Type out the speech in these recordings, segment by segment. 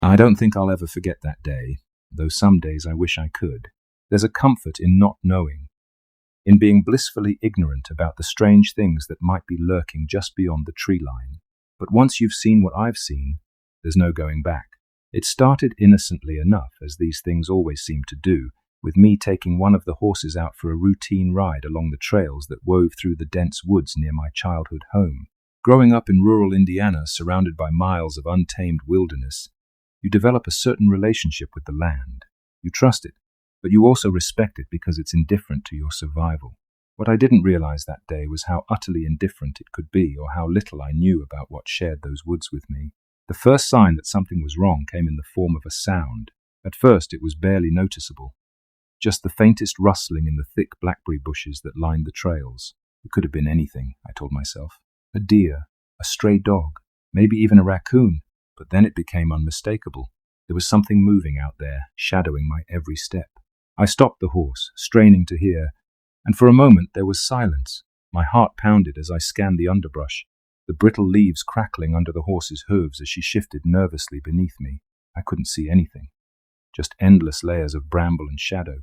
I don't think I'll ever forget that day, though some days I wish I could. There's a comfort in not knowing, in being blissfully ignorant about the strange things that might be lurking just beyond the tree line. But once you've seen what I've seen, there's no going back. It started innocently enough, as these things always seem to do, with me taking one of the horses out for a routine ride along the trails that wove through the dense woods near my childhood home. Growing up in rural Indiana, surrounded by miles of untamed wilderness, you develop a certain relationship with the land. You trust it, but you also respect it because it's indifferent to your survival. What I didn't realize that day was how utterly indifferent it could be, or how little I knew about what shared those woods with me. The first sign that something was wrong came in the form of a sound. At first it was barely noticeable, just the faintest rustling in the thick blackberry bushes that lined the trails. It could have been anything, I told myself. A deer, a stray dog, maybe even a raccoon, but then it became unmistakable. There was something moving out there, shadowing my every step. I stopped the horse, straining to hear, and for a moment there was silence. My heart pounded as I scanned the underbrush, the brittle leaves crackling under the horse's hooves as she shifted nervously beneath me. I couldn't see anything, just endless layers of bramble and shadow.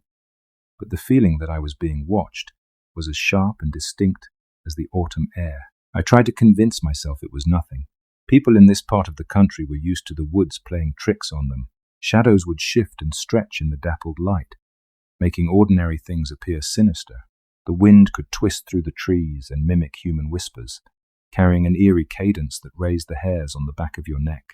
But the feeling that I was being watched was as sharp and distinct as the autumn air. I tried to convince myself it was nothing. People in this part of the country were used to the woods playing tricks on them. Shadows would shift and stretch in the dappled light, making ordinary things appear sinister. The wind could twist through the trees and mimic human whispers, carrying an eerie cadence that raised the hairs on the back of your neck.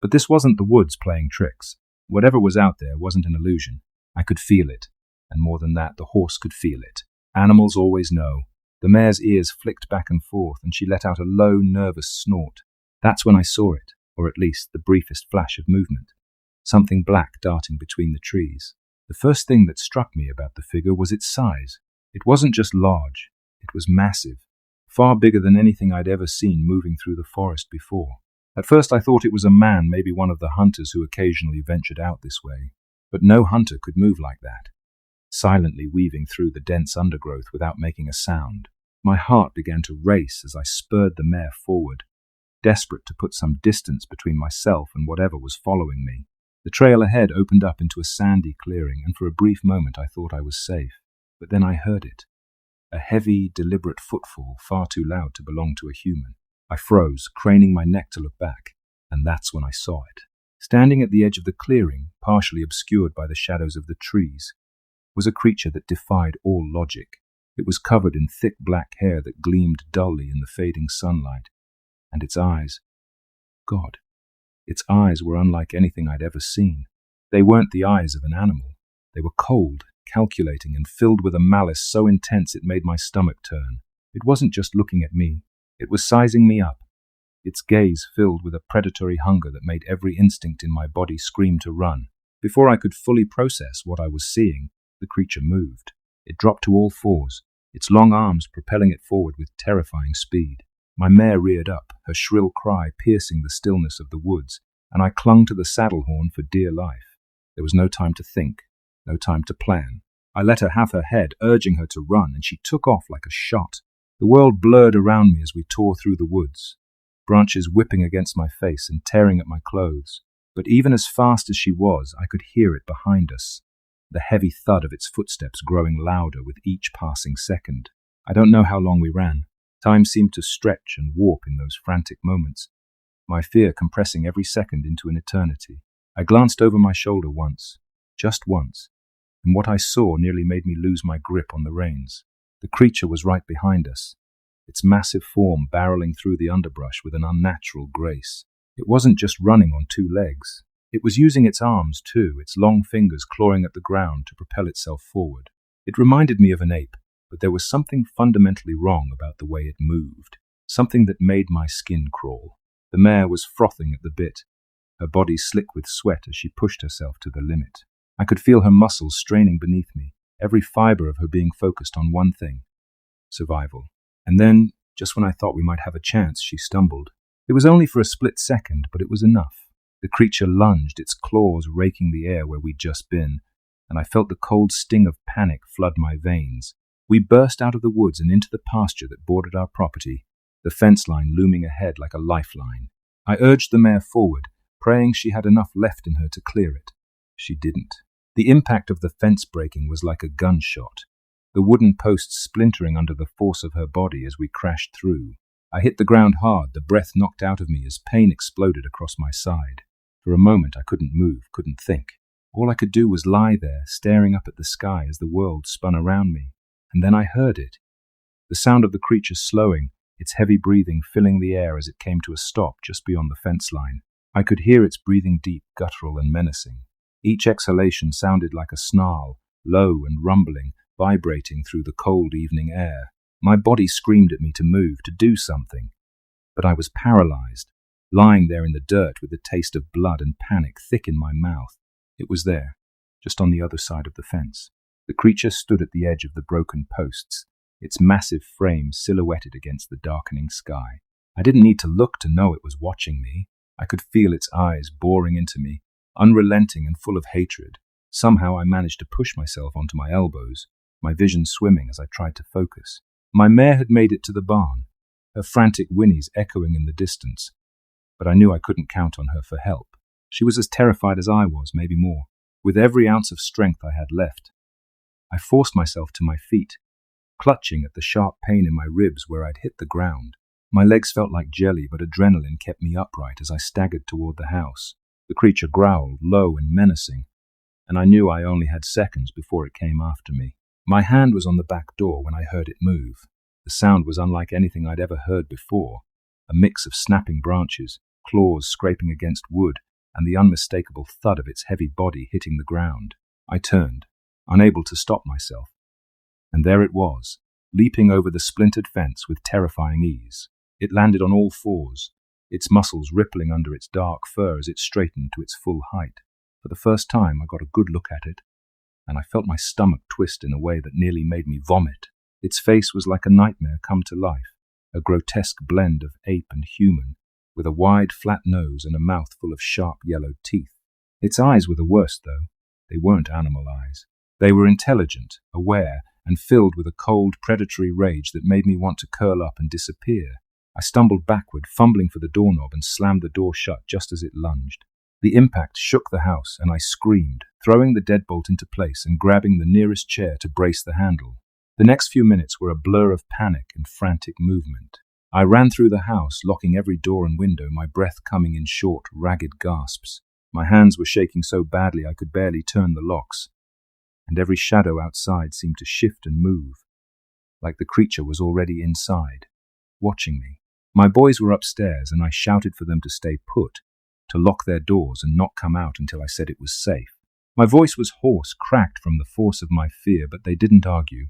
But this wasn't the woods playing tricks. Whatever was out there wasn't an illusion. I could feel it, and more than that, the horse could feel it. Animals always know. The mare's ears flicked back and forth, and she let out a low, nervous snort. That's when I saw it, or at least the briefest flash of movement. Something black darting between the trees. The first thing that struck me about the figure was its size. It wasn't just large, it was massive, far bigger than anything I'd ever seen moving through the forest before. At first I thought it was a man, maybe one of the hunters who occasionally ventured out this way. But no hunter could move like that, silently weaving through the dense undergrowth without making a sound. My heart began to race as I spurred the mare forward, desperate to put some distance between myself and whatever was following me. The trail ahead opened up into a sandy clearing, and for a brief moment I thought I was safe. But then I heard it. A heavy, deliberate footfall, far too loud to belong to a human. I froze, craning my neck to look back, and that's when I saw it. Standing at the edge of the clearing, partially obscured by the shadows of the trees, was a creature that defied all logic. It was covered in thick black hair that gleamed dully in the fading sunlight, and its eyes, God, its eyes were unlike anything I'd ever seen. They weren't the eyes of an animal. They were cold, calculating, and filled with a malice so intense it made my stomach turn. It wasn't just looking at me, it was sizing me up, its gaze filled with a predatory hunger that made every instinct in my body scream to run. Before I could fully process what I was seeing, the creature moved. It dropped to all fours, its long arms propelling it forward with terrifying speed. My mare reared up, her shrill cry piercing the stillness of the woods, and I clung to the saddle horn for dear life. There was no time to think, no time to plan. I let her have her head, urging her to run, and she took off like a shot. The world blurred around me as we tore through the woods, branches whipping against my face and tearing at my clothes. But even as fast as she was, I could hear it behind us, the heavy thud of its footsteps growing louder with each passing second. I don't know how long we ran. Time seemed to stretch and warp in those frantic moments, my fear compressing every second into an eternity. I glanced over my shoulder once, just once, and what I saw nearly made me lose my grip on the reins. The creature was right behind us, its massive form barreling through the underbrush with an unnatural grace. It wasn't just running on two legs. It was using its arms too, its long fingers clawing at the ground to propel itself forward. It reminded me of an ape, but there was something fundamentally wrong about the way it moved, something that made my skin crawl. The mare was frothing at the bit, her body slick with sweat as she pushed herself to the limit. I could feel her muscles straining beneath me, every fiber of her being focused on one thing: survival. And then, just when I thought we might have a chance, she stumbled. It was only for a split second, but it was enough. The creature lunged, its claws raking the air where we'd just been, and I felt the cold sting of panic flood my veins. We burst out of the woods and into the pasture that bordered our property, the fence line looming ahead like a lifeline. I urged the mare forward, praying she had enough left in her to clear it. She didn't. The impact of the fence breaking was like a gunshot, the wooden posts splintering under the force of her body as we crashed through. I hit the ground hard, the breath knocked out of me as pain exploded across my side. For a moment I couldn't move, couldn't think. All I could do was lie there, staring up at the sky as the world spun around me. And then I heard it. The sound of the creature slowing, its heavy breathing filling the air as it came to a stop just beyond the fence line. I could hear its breathing deep, guttural and menacing. Each exhalation sounded like a snarl, low and rumbling, vibrating through the cold evening air. My body screamed at me to move, to do something. But I was paralyzed, lying there in the dirt with the taste of blood and panic thick in my mouth. It was there, just on the other side of the fence. The creature stood at the edge of the broken posts, its massive frame silhouetted against the darkening sky. I didn't need to look to know it was watching me. I could feel its eyes boring into me, unrelenting and full of hatred. Somehow I managed to push myself onto my elbows, my vision swimming as I tried to focus. My mare had made it to the barn, her frantic whinnies echoing in the distance, but I knew I couldn't count on her for help. She was as terrified as I was, maybe more. With every ounce of strength I had left, I forced myself to my feet, clutching at the sharp pain in my ribs where I'd hit the ground. My legs felt like jelly, but adrenaline kept me upright as I staggered toward the house. The creature growled, low and menacing, and I knew I only had seconds before it came after me. My hand was on the back door when I heard it move. The sound was unlike anything I'd ever heard before, a mix of snapping branches, claws scraping against wood, and the unmistakable thud of its heavy body hitting the ground. I turned, unable to stop myself, and there it was, leaping over the splintered fence with terrifying ease. It landed on all fours, its muscles rippling under its dark fur as it straightened to its full height. For the first time I got a good look at it, and I felt my stomach twist in a way that nearly made me vomit. Its face was like a nightmare come to life, a grotesque blend of ape and human, with a wide, flat nose and a mouth full of sharp yellow teeth. Its eyes were the worst, though. They weren't animal eyes. They were intelligent, aware, and filled with a cold, predatory rage that made me want to curl up and disappear. I stumbled backward, fumbling for the doorknob, and slammed the door shut just as it lunged. The impact shook the house, and I screamed, throwing the deadbolt into place and grabbing the nearest chair to brace the handle. The next few minutes were a blur of panic and frantic movement. I ran through the house, locking every door and window, my breath coming in short, ragged gasps. My hands were shaking so badly I could barely turn the locks, and every shadow outside seemed to shift and move, like the creature was already inside, watching me. My boys were upstairs, and I shouted for them to stay put, to lock their doors and not come out until I said it was safe. My voice was hoarse, cracked from the force of my fear, but they didn't argue.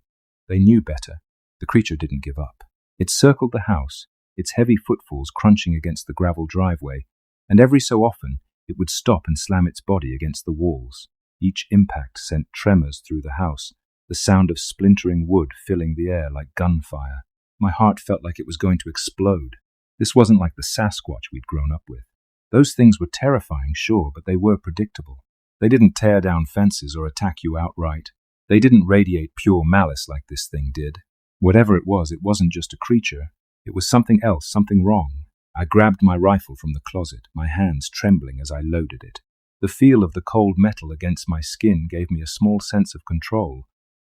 They knew better. The creature didn't give up. It circled the house, its heavy footfalls crunching against the gravel driveway, and every so often it would stop and slam its body against the walls. Each impact sent tremors through the house, the sound of splintering wood filling the air like gunfire. My heart felt like it was going to explode. This wasn't like the Sasquatch we'd grown up with. Those things were terrifying, sure, but they were predictable. They didn't tear down fences or attack you outright. They didn't radiate pure malice like this thing did. Whatever it wasn't just a creature. It was something else, something wrong. I grabbed my rifle from the closet, my hands trembling as I loaded it. The feel of the cold metal against my skin gave me a small sense of control,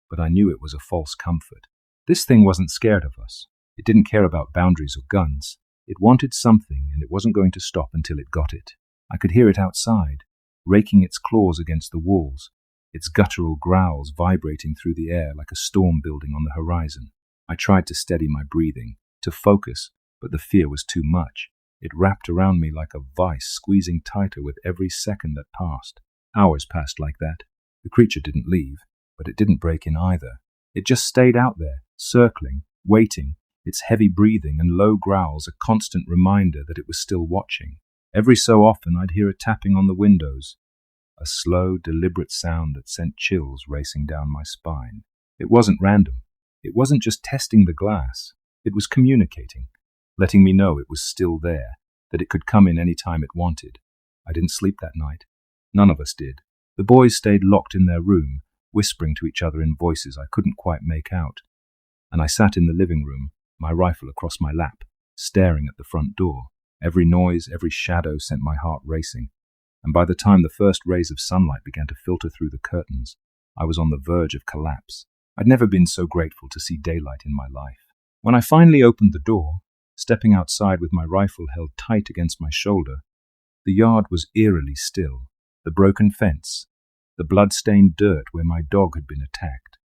but I knew it was a false comfort. This thing wasn't scared of us. It didn't care about boundaries or guns. It wanted something, and it wasn't going to stop until it got it. I could hear it outside, raking its claws against the walls, its guttural growls vibrating through the air like a storm building on the horizon. I tried to steady my breathing, to focus, but the fear was too much. It wrapped around me like a vice, squeezing tighter with every second that passed. Hours passed like that. The creature didn't leave, but it didn't break in either. It just stayed out there, circling, waiting, its heavy breathing and low growls a constant reminder that it was still watching. Every so often I'd hear a tapping on the windows, a slow, deliberate sound that sent chills racing down my spine. It wasn't random. It wasn't just testing the glass. It was communicating, letting me know it was still there, that it could come in any time it wanted. I didn't sleep that night. None of us did. The boys stayed locked in their room, whispering to each other in voices I couldn't quite make out, and I sat in the living room, my rifle across my lap, staring at the front door. Every noise, every shadow sent my heart racing, and by the time the first rays of sunlight began to filter through the curtains, I was on the verge of collapse. I'd never been so grateful to see daylight in my life. When I finally opened the door, stepping outside with my rifle held tight against my shoulder, the yard was eerily still. The broken fence, the blood-stained dirt where my dog had been attacked,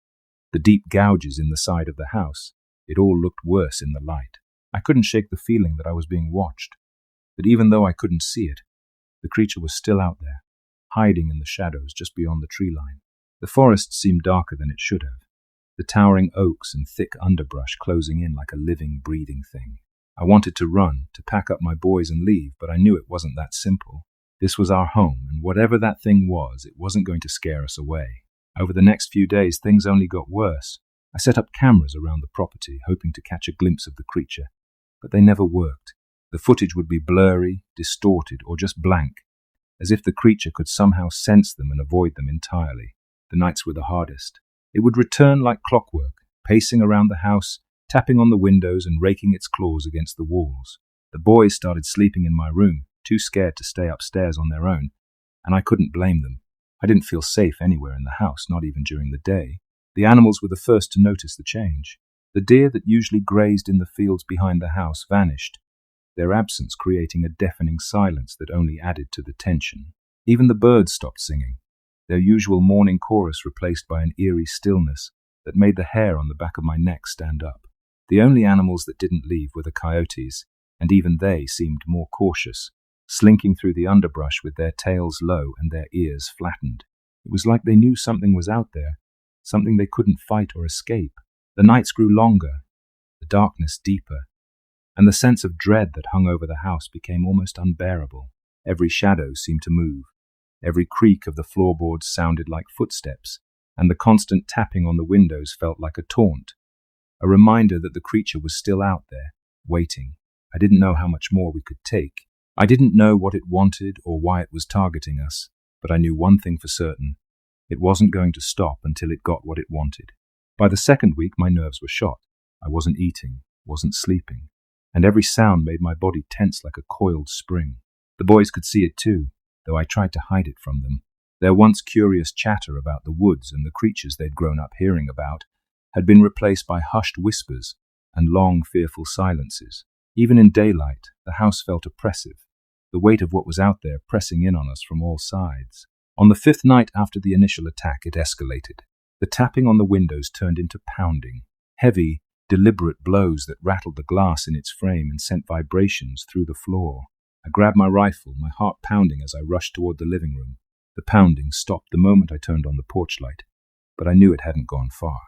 the deep gouges in the side of the house, it all looked worse in the light. I couldn't shake the feeling that I was being watched, that even though I couldn't see it, the creature was still out there, hiding in the shadows just beyond the tree line. The forest seemed darker than it should have, the towering oaks and thick underbrush closing in like a living, breathing thing. I wanted to run, to pack up my boys and leave, but I knew it wasn't that simple. This was our home, and whatever that thing was, it wasn't going to scare us away. Over the next few days, things only got worse. I set up cameras around the property, hoping to catch a glimpse of the creature, but they never worked. The footage would be blurry, distorted, or just blank, as if the creature could somehow sense them and avoid them entirely. The nights were the hardest. It would return like clockwork, pacing around the house, tapping on the windows and raking its claws against the walls. The boys started sleeping in my room, too scared to stay upstairs on their own, and I couldn't blame them. I didn't feel safe anywhere in the house, not even during the day. The animals were the first to notice the change. The deer that usually grazed in the fields behind the house vanished, their absence creating a deafening silence that only added to the tension. Even the birds stopped singing, their usual morning chorus replaced by an eerie stillness that made the hair on the back of my neck stand up. The only animals that didn't leave were the coyotes, and even they seemed more cautious, slinking through the underbrush with their tails low and their ears flattened. It was like they knew something was out there, something they couldn't fight or escape. The nights grew longer, the darkness deeper, and the sense of dread that hung over the house became almost unbearable. Every shadow seemed to move. Every creak of the floorboards sounded like footsteps, and the constant tapping on the windows felt like a taunt, a reminder that the creature was still out there, waiting. I didn't know how much more we could take. I didn't know what it wanted or why it was targeting us, but I knew one thing for certain. It wasn't going to stop until it got what it wanted. By the second week, my nerves were shot. I wasn't eating, wasn't sleeping, and every sound made my body tense like a coiled spring. The boys could see it too, though I tried to hide it from them. Their once curious chatter about the woods and the creatures they'd grown up hearing about had been replaced by hushed whispers and long, fearful silences. Even in daylight, the house felt oppressive, the weight of what was out there pressing in on us from all sides. On the fifth night after the initial attack, it escalated. The tapping on the windows turned into pounding, heavy, deliberate blows that rattled the glass in its frame and sent vibrations through the floor. I grabbed my rifle, my heart pounding as I rushed toward the living room. The pounding stopped the moment I turned on the porch light, but I knew it hadn't gone far.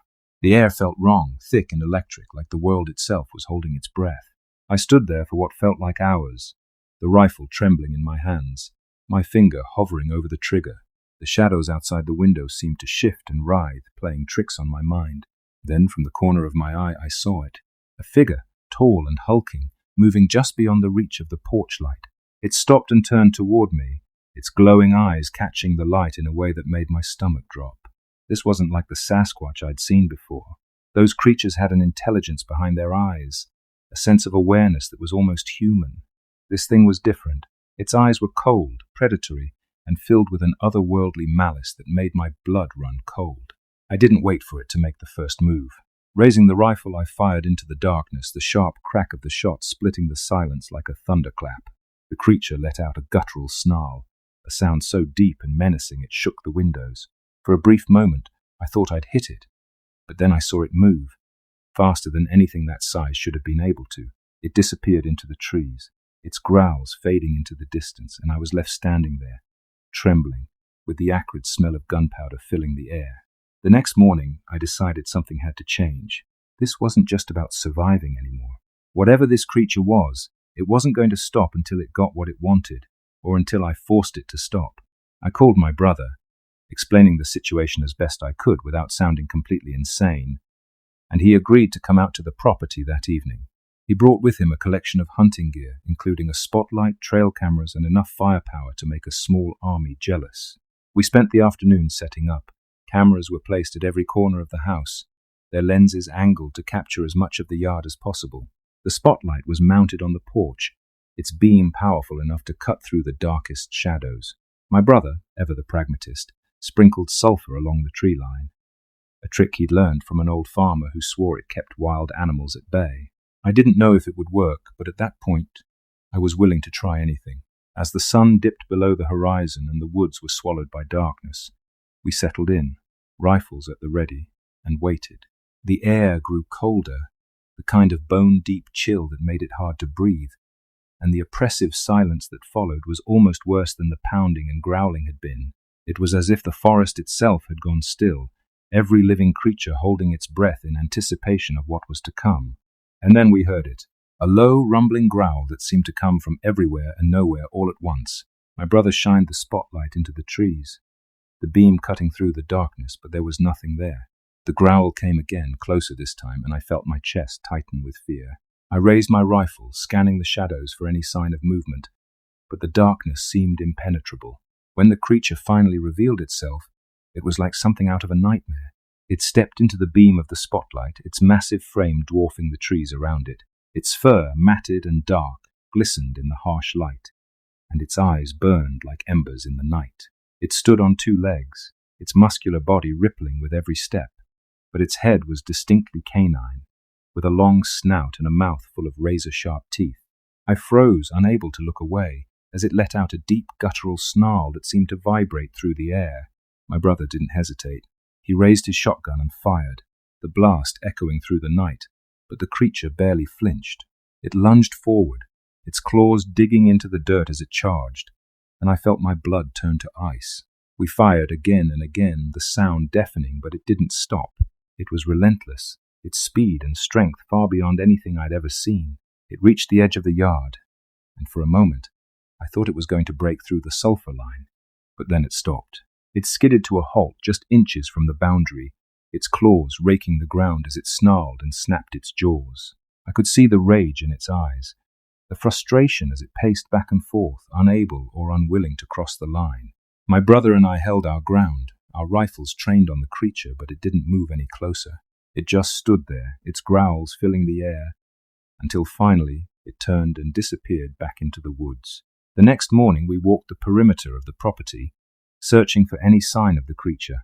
The air felt wrong, thick and electric, like the world itself was holding its breath. I stood there for what felt like hours, the rifle trembling in my hands, my finger hovering over the trigger. The shadows outside the window seemed to shift and writhe, playing tricks on my mind. Then, from the corner of my eye, I saw it. A figure, tall and hulking, moving just beyond the reach of the porch light. It stopped and turned toward me, its glowing eyes catching the light in a way that made my stomach drop. This wasn't like the Sasquatch I'd seen before. Those creatures had an intelligence behind their eyes, a sense of awareness that was almost human. This thing was different. Its eyes were cold, predatory, and filled with an otherworldly malice that made my blood run cold. I didn't wait for it to make the first move. Raising the rifle, I fired into the darkness, the sharp crack of the shot splitting the silence like a thunderclap. The creature let out a guttural snarl, a sound so deep and menacing it shook the windows. For a brief moment, I thought I'd hit it, but then I saw it move, faster than anything that size should have been able to. It disappeared into the trees, its growls fading into the distance, and I was left standing there, trembling, with the acrid smell of gunpowder filling the air. The next morning, I decided something had to change. This wasn't just about surviving anymore. Whatever this creature was, it wasn't going to stop until it got what it wanted, or until I forced it to stop. I called my brother, explaining the situation as best I could without sounding completely insane, and he agreed to come out to the property that evening. He brought with him a collection of hunting gear, including a spotlight, trail cameras, and enough firepower to make a small army jealous. We spent the afternoon setting up. Cameras were placed at every corner of the house, their lenses angled to capture as much of the yard as possible. The spotlight was mounted on the porch, its beam powerful enough to cut through the darkest shadows. My brother, ever the pragmatist, sprinkled sulphur along the tree line, a trick he'd learned from an old farmer who swore it kept wild animals at bay. I didn't know if it would work, but at that point, I was willing to try anything. As the sun dipped below the horizon and the woods were swallowed by darkness, we settled in, rifles at the ready, and waited. The air grew colder, the kind of bone-deep chill that made it hard to breathe, and the oppressive silence that followed was almost worse than the pounding and growling had been. It was as if the forest itself had gone still, every living creature holding its breath in anticipation of what was to come. And then we heard it, a low, rumbling growl that seemed to come from everywhere and nowhere all at once. My brother shined the spotlight into the trees, the beam cutting through the darkness, but there was nothing there. The growl came again, closer this time, and I felt my chest tighten with fear. I raised my rifle, scanning the shadows for any sign of movement, but the darkness seemed impenetrable. When the creature finally revealed itself, it was like something out of a nightmare. It stepped into the beam of the spotlight, its massive frame dwarfing the trees around it. Its fur, matted and dark, glistened in the harsh light, and its eyes burned like embers in the night. It stood on two legs, its muscular body rippling with every step, but its head was distinctly canine, with a long snout and a mouth full of razor-sharp teeth. I froze, unable to look away, as it let out a deep guttural snarl that seemed to vibrate through the air. My brother didn't hesitate. He raised his shotgun and fired, the blast echoing through the night, but the creature barely flinched. It lunged forward, its claws digging into the dirt as it charged, and I felt my blood turn to ice. We fired again and again, the sound deafening, but it didn't stop. It was relentless, its speed and strength far beyond anything I'd ever seen. It reached the edge of the yard, and for a moment, I thought it was going to break through the sulphur line, but then it stopped. It skidded to a halt just inches from the boundary, its claws raking the ground as it snarled and snapped its jaws. I could see the rage in its eyes, the frustration as it paced back and forth, unable or unwilling to cross the line. My brother and I held our ground, our rifles trained on the creature, but it didn't move any closer. It just stood there, its growls filling the air, until finally it turned and disappeared back into the woods. The next morning we walked the perimeter of the property, searching for any sign of the creature,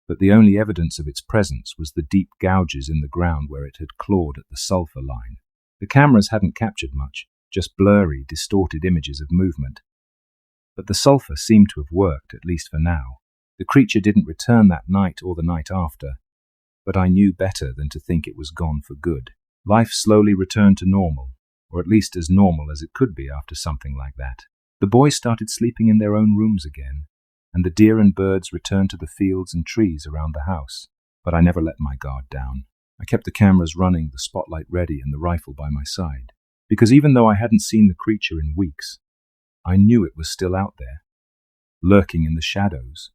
but the only evidence of its presence was the deep gouges in the ground where it had clawed at the sulphur line. The cameras hadn't captured much, just blurry, distorted images of movement. But the sulphur seemed to have worked, at least for now. The creature didn't return that night or the night after, but I knew better than to think it was gone for good. Life slowly returned to normal, or at least as normal as it could be after something like that. The boys started sleeping in their own rooms again, and the deer and birds returned to the fields and trees around the house. But I never let my guard down. I kept the cameras running, the spotlight ready, and the rifle by my side, because even though I hadn't seen the creature in weeks, I knew it was still out there, lurking in the shadows,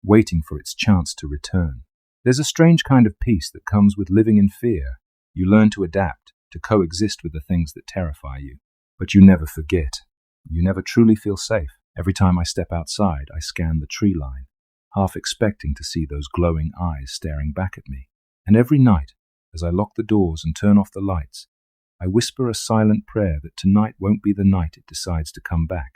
waiting for its chance to return. There's a strange kind of peace that comes with living in fear. You learn to adapt, to coexist with the things that terrify you. But you never forget. You never truly feel safe. Every time I step outside, I scan the tree line, half expecting to see those glowing eyes staring back at me. And every night, as I lock the doors and turn off the lights, I whisper a silent prayer that tonight won't be the night it decides to come back.